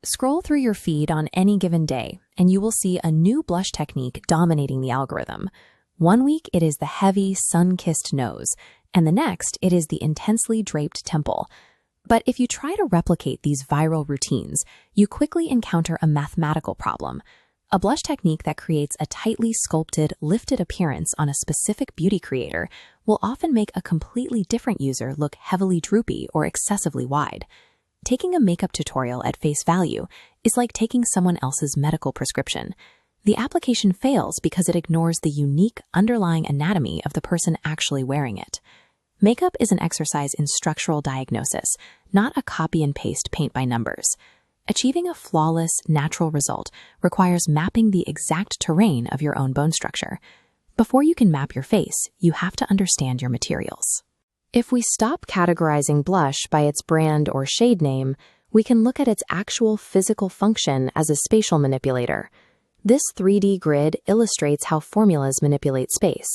Scroll through your feed on any given day, and you will see a new blush technique dominating the algorithm. One week, it is the heavy, sun-kissed nose, and the next, it is the intensely draped temple. But if you try to replicate these viral routines, you quickly encounter a mathematical problem. A blush technique that creates a tightly sculpted, lifted appearance on a specific beauty creator will often make a completely different user look heavily droopy or excessively wide. Taking a makeup tutorial at face value is like taking someone else's medical prescription. The application fails because it ignores the unique underlying anatomy of the person actually wearing it. Makeup is an exercise in structural diagnosis, not a copy and paste paint by numbers. Achieving a flawless, natural result requires mapping the exact terrain of your own bone structure. Before you can map your face, you have to understand your materials. If we stop categorizing blush by its brand or shade name, we can look at its actual physical function as a spatial manipulator. This 3D grid illustrates how formulas manipulate space.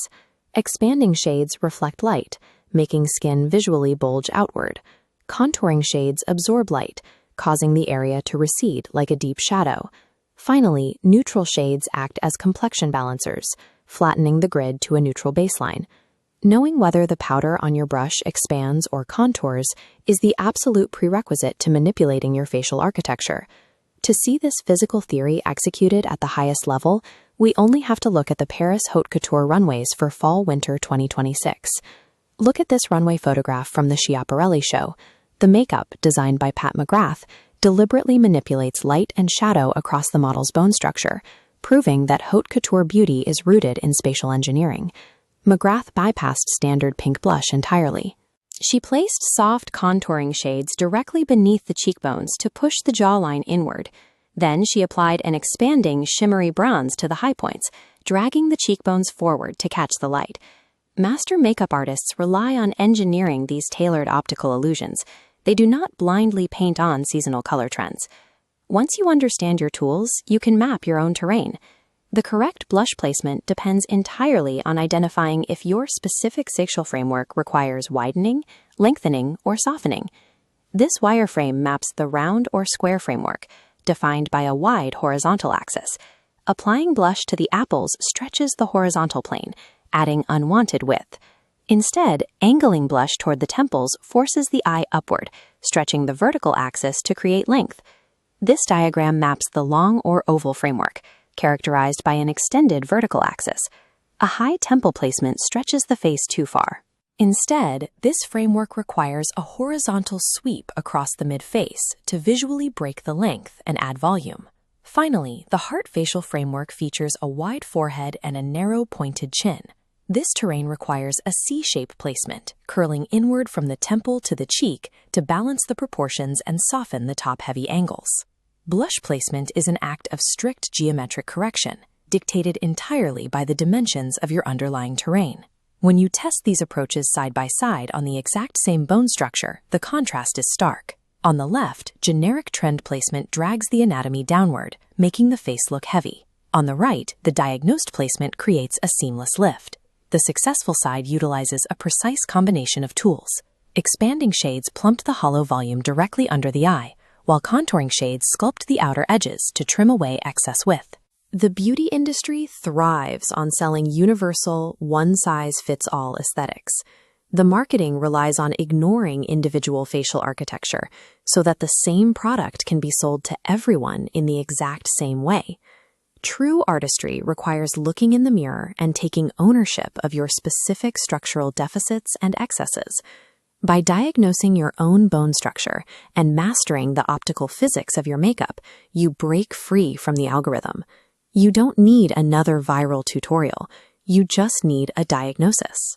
Expanding shades reflect light, making skin visually bulge outward. Contouring shades absorb light, causing the area to recede like a deep shadow. Finally, neutral shades act as complexion balancers, flattening the grid to a neutral baseline. Knowing whether the powder on your brush expands or contours is the absolute prerequisite to manipulating your facial architecture. To see this physical theory executed at the highest level, we only have to look at the Paris Haute Couture runways for Fall/Winter 2026. Look at this runway photograph from the Schiaparelli show. The makeup, designed by McGrath, deliberately manipulates light and shadow across the model's bone structure, proving that haute couture beauty is rooted in spatial engineering. McGrath bypassed standard pink blush entirely. She placed soft contouring shades directly beneath the cheekbones to push the jawline inward. Then she applied an expanding, shimmery bronze to the high points, dragging the cheekbones forward to catch the light. Master makeup artists rely on engineering these tailored optical illusions. They do not blindly paint on seasonal color trends. Once you understand your tools, you can map your own terrain. The correct blush placement depends entirely on identifying if your specific facial framework requires widening, lengthening, or softening. This wireframe maps the round or square framework, defined by a wide horizontal axis. Applying blush to the apples stretches the horizontal plane, adding unwanted width. Instead, angling blush toward the temples forces the eye upward, stretching the vertical axis to create length. This diagram maps the long or oval framework, characterized by an extended vertical axis. A high temple placement stretches the face too far. Instead, this framework requires a horizontal sweep across the mid-face to visually break the length and add volume. Finally, the heart facial framework features a wide forehead and a narrow pointed chin. This terrain requires a C-shape placement, curling inward from the temple to the cheek to balance the proportions and soften the top-heavy angles. Blush placement is an act of strict geometric correction, dictated entirely by the dimensions of your underlying terrain. When you test these approaches side by side on the exact same bone structure, the contrast is stark. On the left, generic trend placement drags the anatomy downward, making the face look heavy. On the right, the diagnosed placement creates a seamless lift. The successful side utilizes a precise combination of tools. Expanding shades plumped the hollow volume directly under the eye, while contouring shades sculpt the outer edges to trim away excess width. The beauty industry thrives on selling universal, one-size-fits-all aesthetics. The marketing relies on ignoring individual facial architecture so that the same product can be sold to everyone in the exact same way. True artistry requires looking in the mirror and taking ownership of your specific structural deficits and excesses. By diagnosing your own bone structure and mastering the optical physics of your makeup, you break free from the algorithm. You don't need another viral tutorial. You just need a diagnosis.